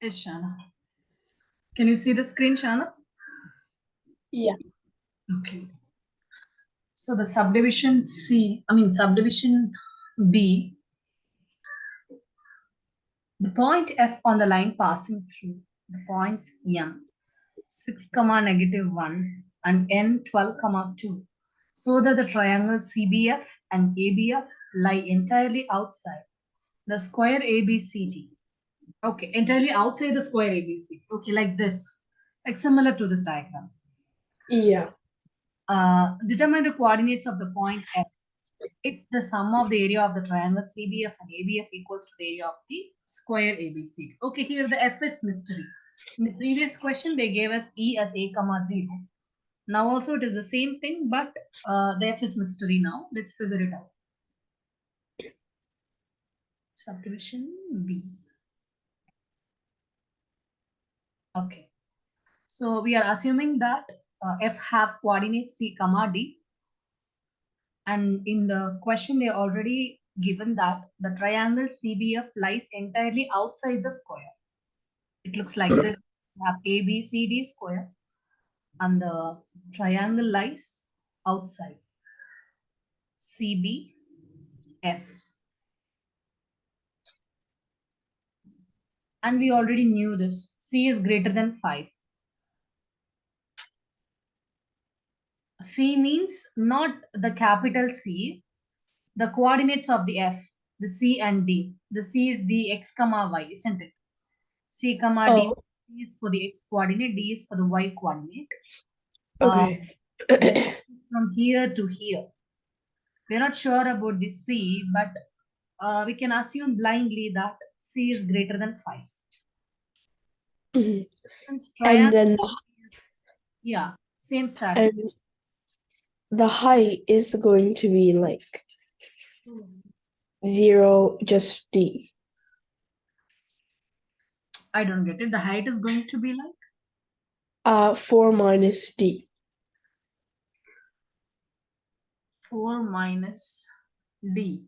Is Shana. Can you see the screen, Shana? Yeah. Okay. So the subdivision subdivision B, the point F on the line passing through the points M, 6, comma negative 1 and N 12, comma 2, so that the triangle CBF and ABF lie entirely outside the square ABCD. Okay, entirely outside the square ABC. Okay, like this, like similar to this diagram. Yeah. Determine the coordinates of the point F if the sum of the area of the triangle CBF and ABF equals to the area of the square ABC. Okay, here the F is mystery. In the previous question, they gave us E as A comma 0. Now also it is the same thing, but the F is mystery now. Let's figure it out. Subdivision B. Okay. So we are assuming that F have coordinates C comma D. And in the question, they already given that the triangle CBF lies entirely outside the square. It looks like this. We have ABCD square and the triangle lies outside CBF. And we already knew this. C is greater than 5. C means not the capital C, the coordinates of the F, the C and D. The C is the X comma Y, isn't it? C comma D Oh, is for the X coordinate, D is for the Y coordinate. okay. The X is from here to here. We're not sure about the C, but we can assume blindly that C is greater than 5. Mhm. Since And triangle, then yeah, same strategy. and the height is going to be like 0, just D. I don't get it. The height is going to be like 4 minus D. 4 minus D.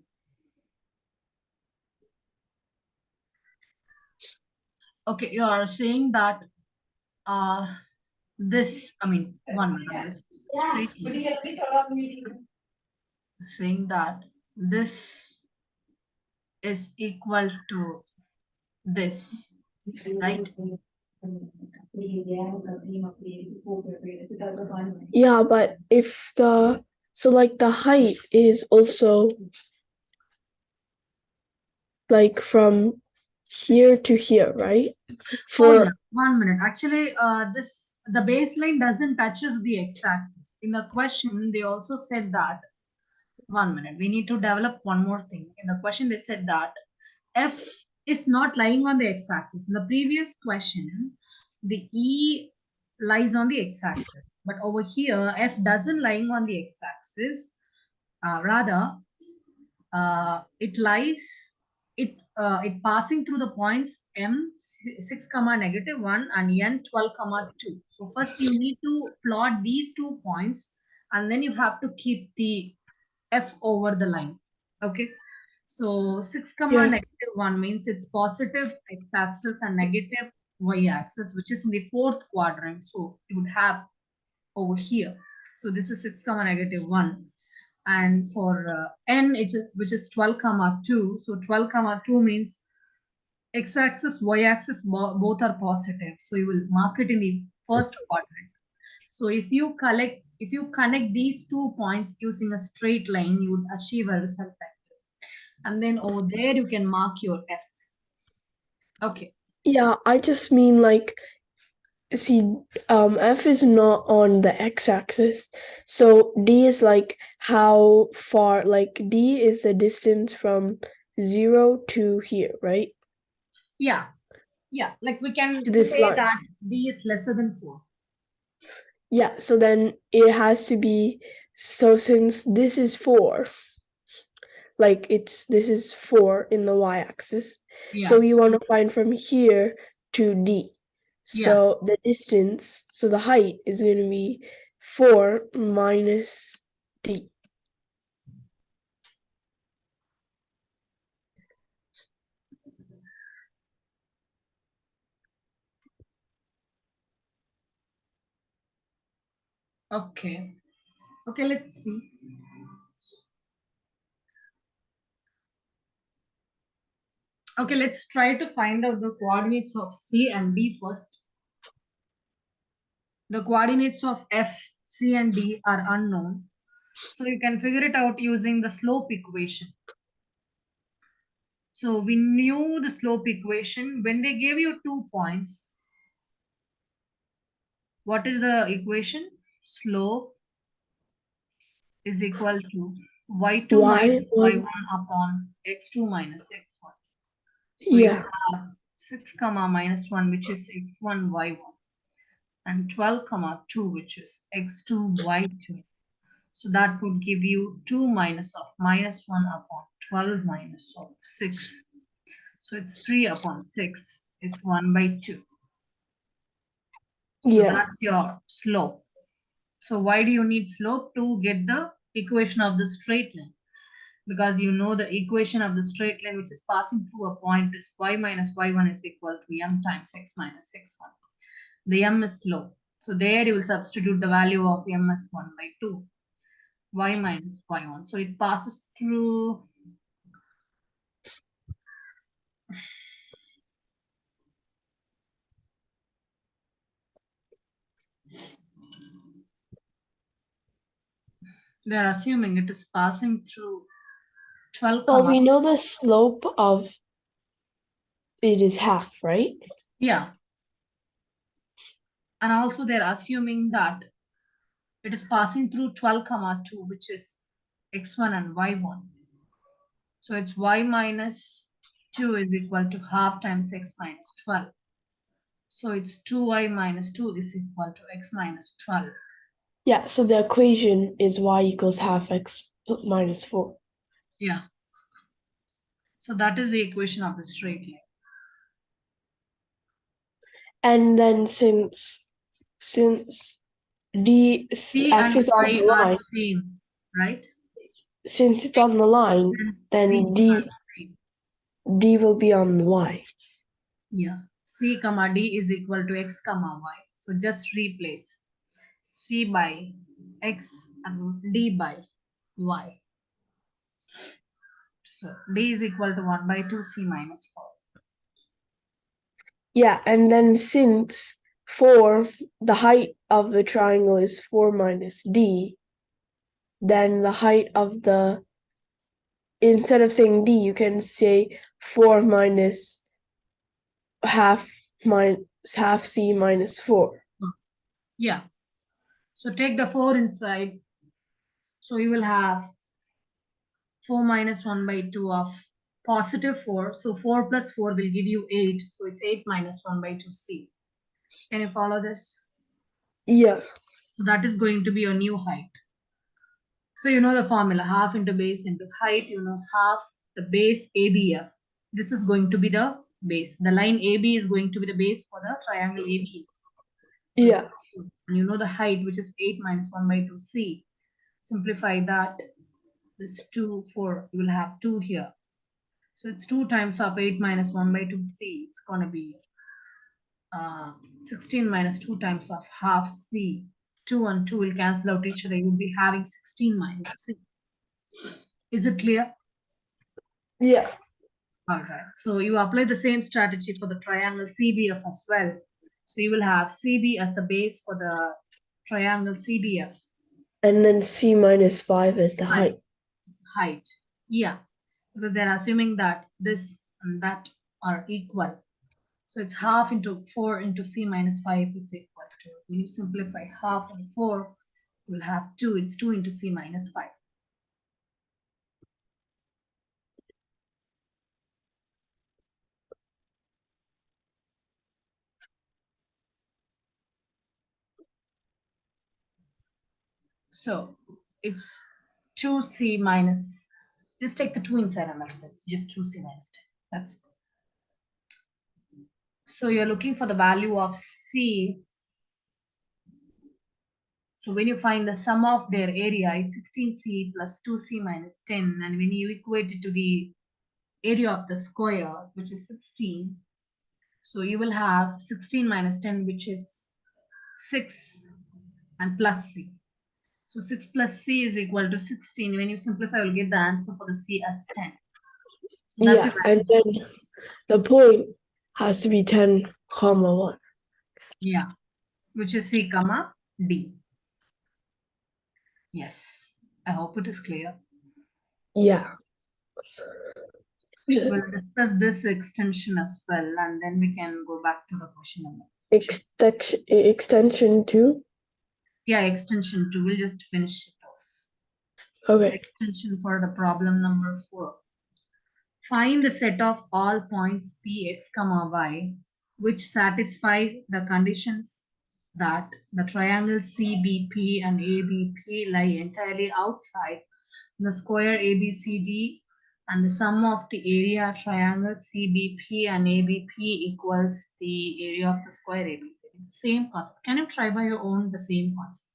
Okay, you are saying that one minute, I'm just straight saying that this is equal to this, right? Yeah, but if the height is also like from here to here, right? Oh yeah, For 1 minute. Actually, the baseline doesn't touches the x-axis. In the question, they also said that 1 minute. We need to develop one more thing. In the question, they said that F is not lying on the x-axis. In the previous question, the E lies on the x-axis, but over here, F doesn't lying on the x-axis. Rather, it lies it passing through the points M 6 comma negative 1 and N 12 comma 2. So first you need to plot these 2 points and then you have to keep the F over the line. Okay. So 6 comma yeah, negative 1 means it's positive x-axis and negative y-axis, which is in the fourth quadrant. So you would have over here. So this is 6 comma negative 1. And for n, which is 12 comma 2. So 12 comma 2 means x-axis, y-axis, both are positive. So you will mark it in the first quadrant. So if you connect these 2 points using a straight line, you would achieve a result like this. And then over there, you can mark your F. Okay. yeah. I just mean like, see, F is not on the x-axis, so D is like how far. Like D is the distance from 0 to here, right? Yeah. Yeah. Like we To can this say line. that D is lesser than 4. Yeah. So then it has to be. So since this is 4, like this is 4 in the y-axis, so Yeah. we want to find from here to D. Yeah. So the distance, so the height is going to be 4 minus D. Okay. Okay, let's see. Okay, let's try to find out the coordinates of C and D first. The coordinates of F, C, and D are unknown. So you can figure it out using the slope equation. So we knew the slope equation. When they gave you 2 points, what is the equation? Slope is equal to y2 minus Y1, y1 upon x2 minus x1. So you yeah, have 6 comma minus 1, which is x1 y1, and 12 comma 2, which is x2 y2. So that would give you 2 minus of minus 1 upon 12 minus of 6. So it's 3 upon 6. It's 1 by 2. So yeah. that's your slope. So why do you need slope? To get the equation of the straight line. Because you know the equation of the straight line which is passing through a point is y minus y1 is equal to m times x minus x1. The m is slope. So there you will substitute the value of m as 1 by 2. Y minus y1. So it passes through. They are assuming it is passing through 12 Well, comma. we know the slope of it is half, right? Yeah. And also they're assuming that it is passing through 12 comma 2, which is x1 and y1. So it's y minus 2 is equal to half times x minus 12. So it's 2y minus 2 is equal to x minus 12. Yeah, so the equation is y equals half x minus 4. Yeah. So that is the equation of the straight line. And then since D C F and is on Y the are line, same, right? since it's on the X line, and C then are same. D will be on the y. Yeah. C comma D is equal to x comma y. So just replace C by x and D by y. So D is equal to 1 by 2 C minus 4. Yeah, and then since 4, the height of the triangle is 4 minus D, then the height of the, instead of saying D, you can say 4 minus half C minus 4. Yeah. So take the 4 inside. So you will have 4 minus 1 by 2 of positive 4. So 4 plus 4 will give you 8. So it's 8 minus 1 by 2 C. Can you follow this? Yeah, So that is going to be your new height. So you know the formula, half into base into height, you know half the base ABF. This is going to be the base. The line AB is going to be the base for the triangle ABF. So it's yeah, and you know the height, which is 8 minus 1 by 2 C. Simplify that. This 2, 4, you will have 2 here. So it's 2 times of 8 minus 1 by 2 C. It's going to be 16 minus 2 times of half C. 2 and 2 will cancel out each other. You'll be having 16 minus C. Is it clear? yeah. All right. So you apply the same strategy for the triangle CBF as well. So you will have CB as the base for the triangle CBF. And then C minus 5 is the Height. height. Height. Yeah. Because they're assuming that this and that are equal. So it's half into 4 into C minus 5 is equal to, when you simplify half and 4, you will have 2. It's 2 into C minus 5. So it's 2C minus, just take the 2 inside and multiply. It's just 2C minus 10. That's it. So you're looking for the value of C. So when you find the sum of their area, it's 16C plus 2C minus 10. And when you equate it to the area of the square, which is 16, so you will have 16 minus 10, which is 6, and plus C. So 6 plus C is equal to 16. When you simplify, you'll get the answer for the C as 10. So that's your Yeah, and value. then the point has to be 10, comma 1. Yeah, which is C, comma D. Yes, I hope it is clear. Yeah. We'll discuss this extension as well, and then we can go back to the question number. Extension 2? Yeah, extension 2. We'll just finish it off. Okay. Extension for the problem number 4. Find the set of all points Px, y, which satisfies the conditions that the triangle CBP and ABP lie entirely outside the square ABCD, and the sum of the area triangle CBP and ABP equals the area of the square ABCD. Same concept. Can you try by your own the same concept?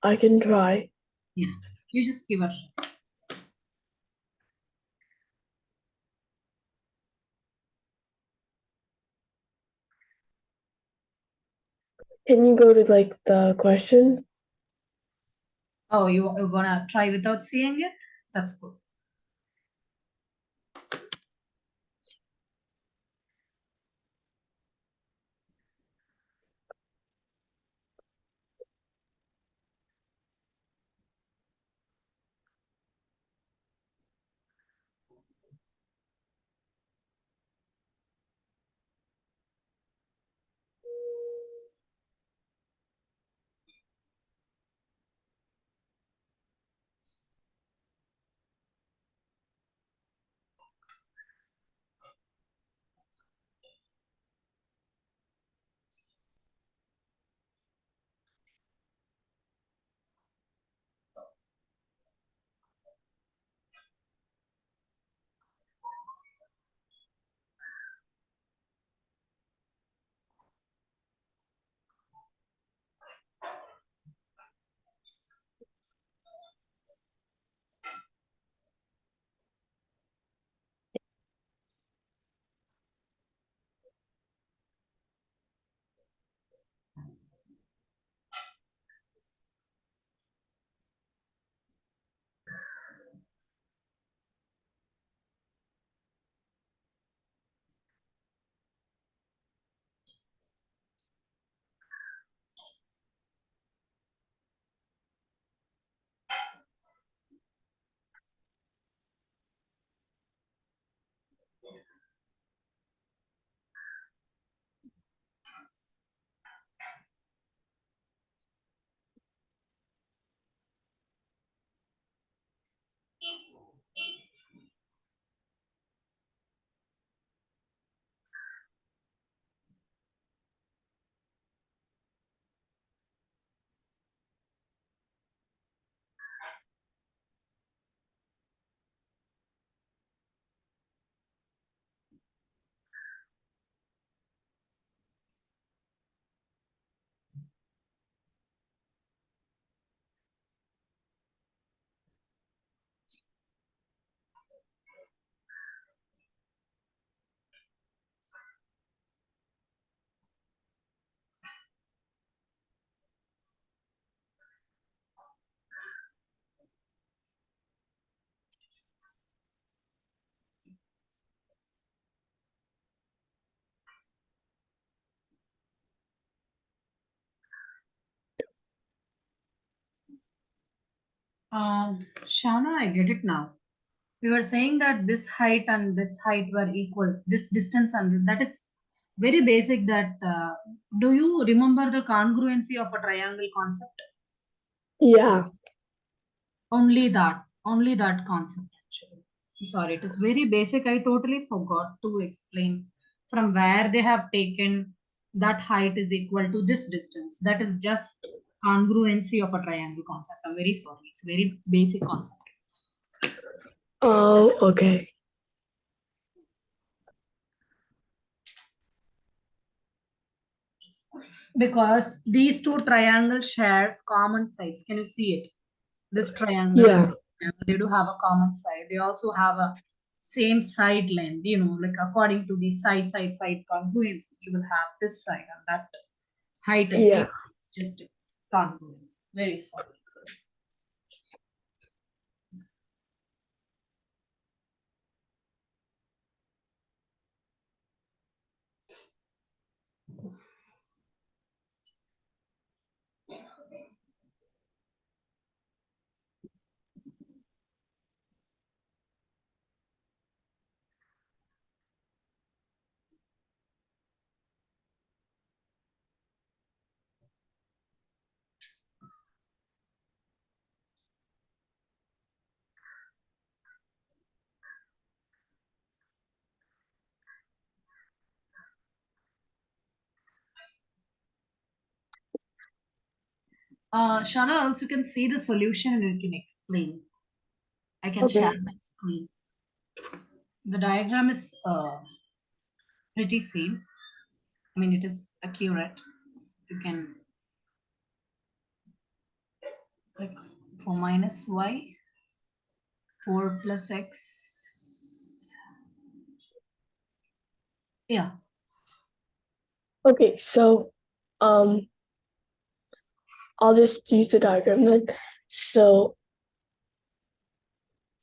I can try. Yeah, you just give a try. Can you go to like the question? Oh, you're gonna try without seeing it? That's good. Shauna, I get it now. We were saying that this height and this height were equal, this distance, and that is very basic. That do you remember the congruency of a triangle concept? Yeah. Only that concept actually. I'm sorry, it is very basic. I totally forgot to explain from where they have taken that height is equal to this distance. That is just congruency of a triangle concept. I'm very sorry. It's very basic concept. Oh, okay. Because these two triangles shares common sides. Can you see it? This triangle and Yeah. this triangle, they do have a common side. They also have a same side length, like according to the side congruency, you will have this side and that. Height is Yeah. same. It's just congruence. Very sorry. Shana, also you can see the solution and you can explain. I can share Okay. my screen. The diagram is pretty same. I mean, it is accurate. You can like for minus y, 4 plus x. Yeah, Okay, so um I'll just use the diagram then. So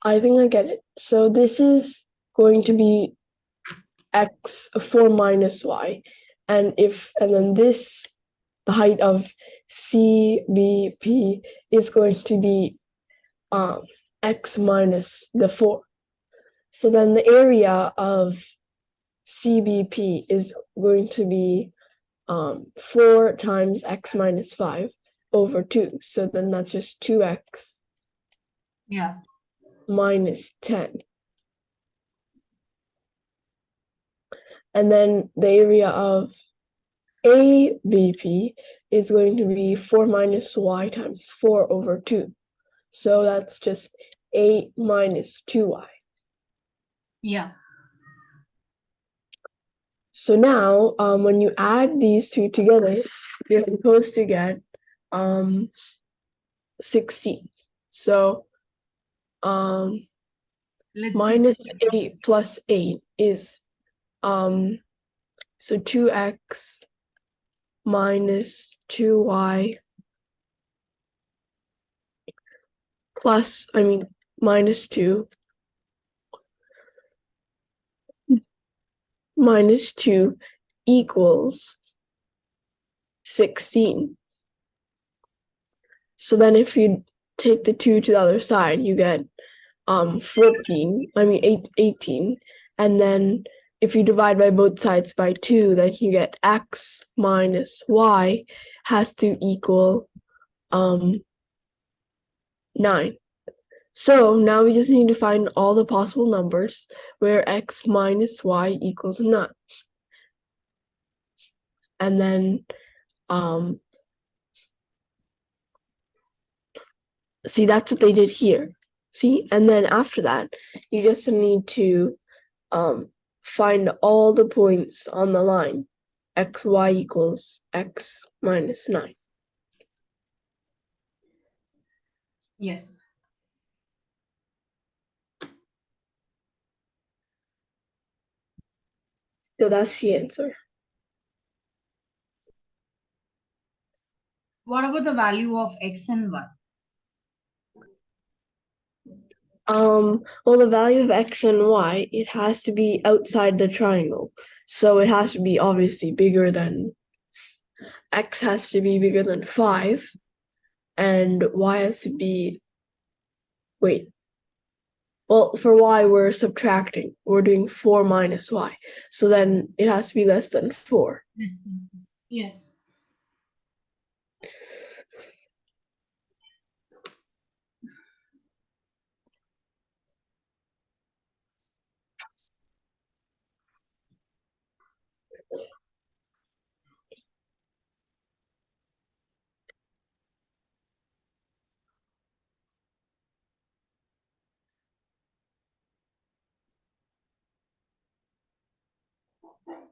I think I get it. So this is going to be x 4 minus y. And then this, the height of CBP is going to be x minus the 4. So then the area of CBP is going to be 4 times x minus 5 over 2. So then that's just 2x yeah, minus 10. And then the area of ABP is going to be 4 minus y times 4 over 2. So that's just 8 minus 2y. yeah. So now, when you add these two together, you're supposed to get 16. So Let's see. minus 8 plus 8 is so 2x minus 2y plus, minus 2 minus 2 equals 16. So then if you take the 2 to the other side, you get 18. And then if you divide by both sides by 2, then you get x minus y has to equal 9. So now we just need to find all the possible numbers where x minus y equals 9. And then see, that's what they did here. See, and then after that, you just need to find all the points on the line xy equals x minus 9. Yes. So that's the answer. What about the value of x and y? Well, the value of x and y, it has to be outside the triangle. So it has to be obviously bigger than, x has to be bigger than 5, and y has to be, wait, well, for y, we're subtracting. We're doing 4 minus y. So then it has to be less than 4. Yes.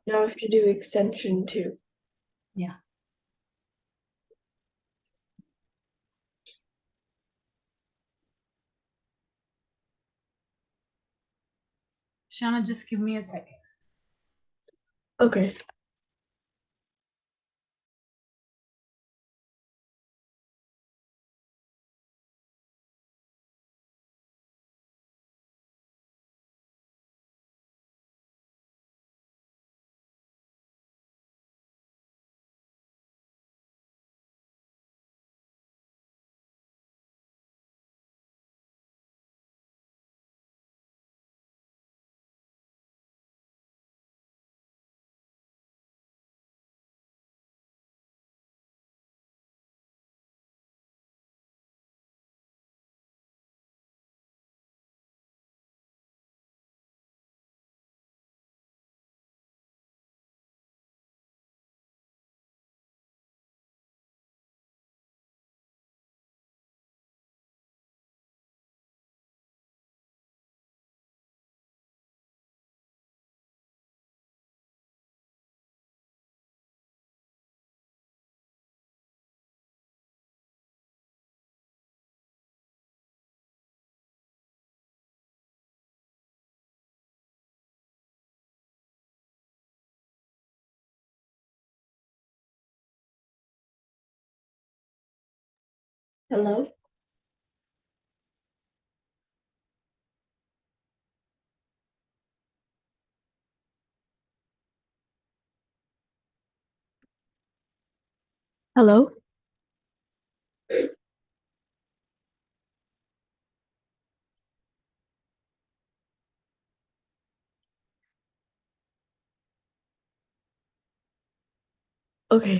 Now I have to do extension 2. Yeah. Shana, just give me a second. Okay. Hello? Hello? Okay.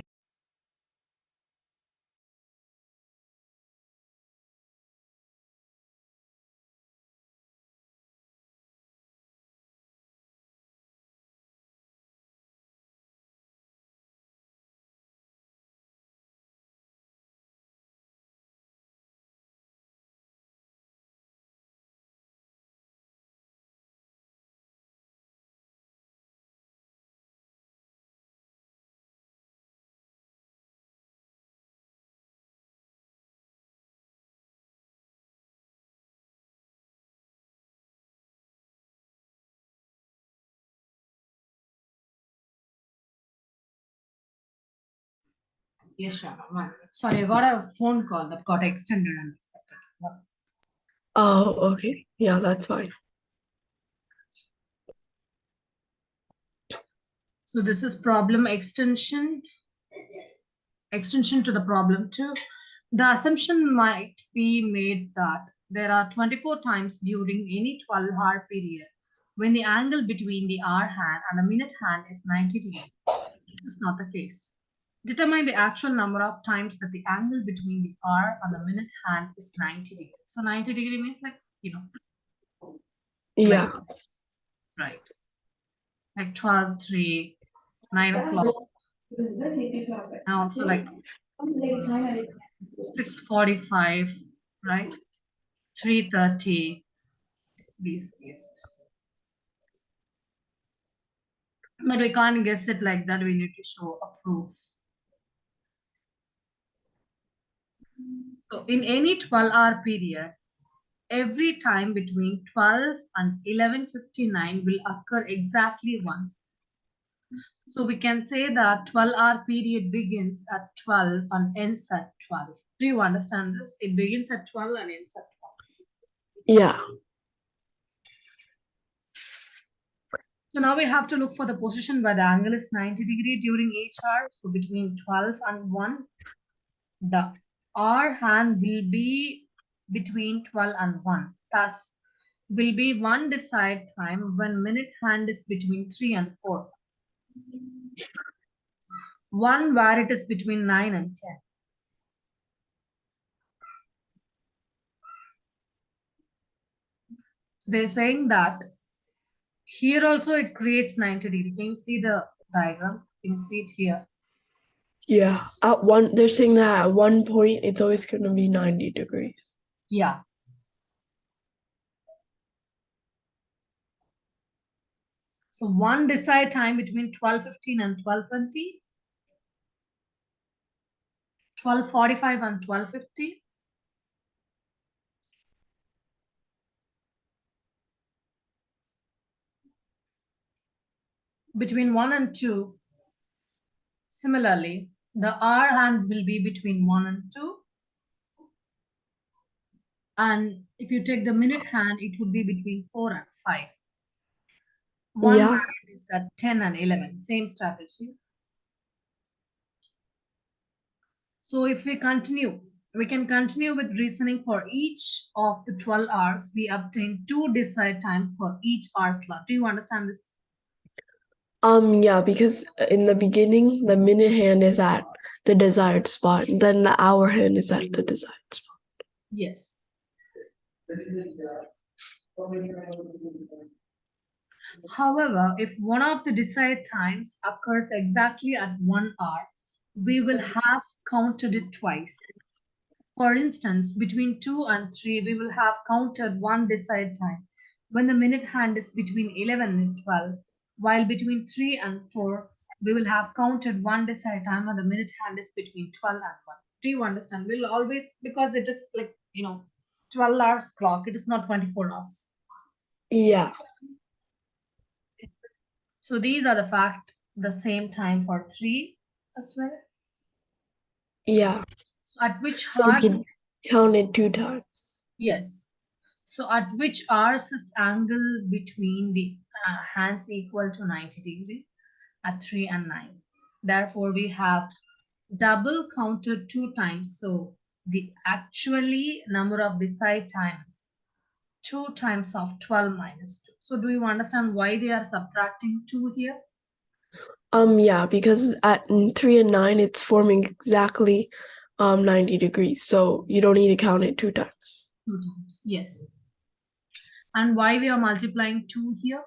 Yes, Shana. Sorry, I got a phone call that got extended unexpectedly. Oh, okay. Yeah, that's fine. So this is problem extension to the problem 2. The assumption might be made that there are 24 times during any 12-hour period when the angle between the hour hand and the minute hand is 90 degrees. This is not the case. Determine the actual number of times that the angle between the hour and the minute hand is 90 degrees. So 90 degree means like, like, Yeah. right, like 12, 3, 9 o'clock, and also like 6:45, right? 3:30, these cases. But we can't guess it like that. We need to show a proof. So in any 12-hour period, every time between 12 and 11:59 will occur exactly once. So we can say that 12-hour period begins at 12 and ends at 12. Do you understand this? It begins at 12 and ends at 12. Yeah. So now we have to look for the position where the angle is 90 degree during each hour. So between 12 and 1, the hour hand will be between 12 and 1. Thus, will be one desired time when minute hand is between 3 and 4. One where it is between 9 and 10. So they're saying that here also it creates 90 degree. Can you see the diagram? Can you see it here? Yeah. They're saying that at one point it's always going to be 90 degrees. Yeah. So one desired time between 12:15 and 12:20, 12:45 and 12:50, between 1 and 2. Similarly, the hour hand will be between 1 and 2. And if you take the minute hand, it would be between 4 and 5. One Yeah. where it is at 10 and 11. Same strategy. So if we can continue with reasoning for each of the 12 hours. We obtain 2 desired times for each hour slot. Do you understand this? Yeah, because in the beginning, the minute hand is at the desired spot, then the hour hand is at the desired spot. Yes. However, if one of the desired times occurs exactly at 1 hour, we will have counted it twice. For instance, between 2 and 3, we will have counted one desired time when the minute hand is between 11 and 12, while between 3 and 4, we will have counted one desired time when the minute hand is between 12 and 1. Do you understand? We'll always, because it is like, 12 hours clock, it is not 24 hours. Yeah. So these are the same time for 3 as well. Yeah. So at which So heart, Counted 2 times. Yes. So at which hours is angle between the hands equal to 90 degree at 3 and 9. Therefore, we have double counted 2 times. So the actually number of decide times 2 times of 12 minus 2. So do you understand why they are subtracting 2 here? Yeah, because at 3 and 9, it's forming exactly 90 degrees. So you don't need to count it 2 times. 2 times, yes. And why we are multiplying 2 here?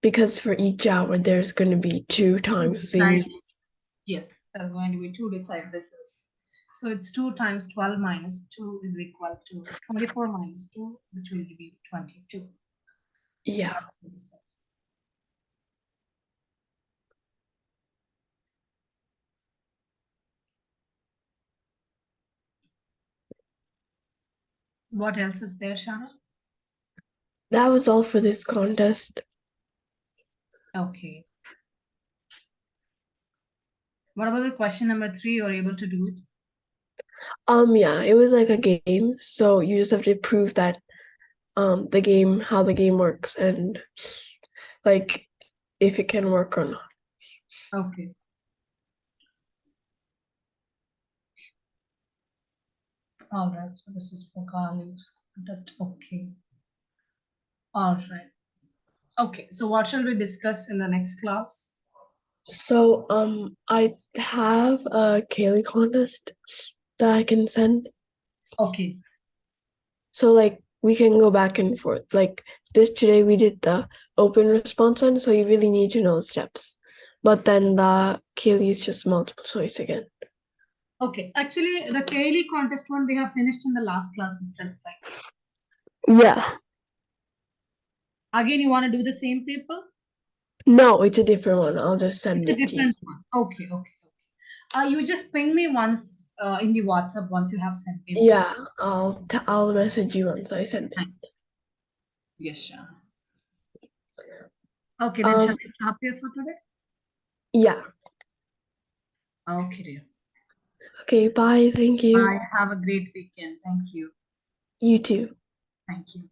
Because for each hour, there's going to be 2 times the Decide immediate. this. Yes, there's going to be 2 decide this is. So it's 2 times 12 minus 2 is equal to 24 minus 2, which will give you 22. So Yeah. that's the decide. What else is there, Shana? That was all for this contest. Okay. What about the question number 3? You're able to do it? Yeah, it was like a game, so you just have to prove that how the game works and like if it can work or not. Okay. All right. So this is for Galios Contest. Okay. All right. Okay. So what shall we discuss in the next class? So I have a Kaylee contest that I can send. Okay. So like we can go back and forth. Like this today we did the open response one, so you really need to know the steps. But then the Kaylee is just multiple choice again. Okay. Actually, the Kaylee contest one we have finished in the last class itself, right? Yeah. Again, you want to do the same paper? No, it's a different one. I'll just send It's a it to you. different one. Okay. Okay. Okay. You just ping me once in the WhatsApp once you have sent me the paper. Yeah, I'll message you once I send it. Thank you. Yes, sure. Okay, then shall Um, I stop here for today? yeah. Okay, dear. Okay, bye. Thank you. Bye. Have a great weekend. Thank you. You too. Thank you.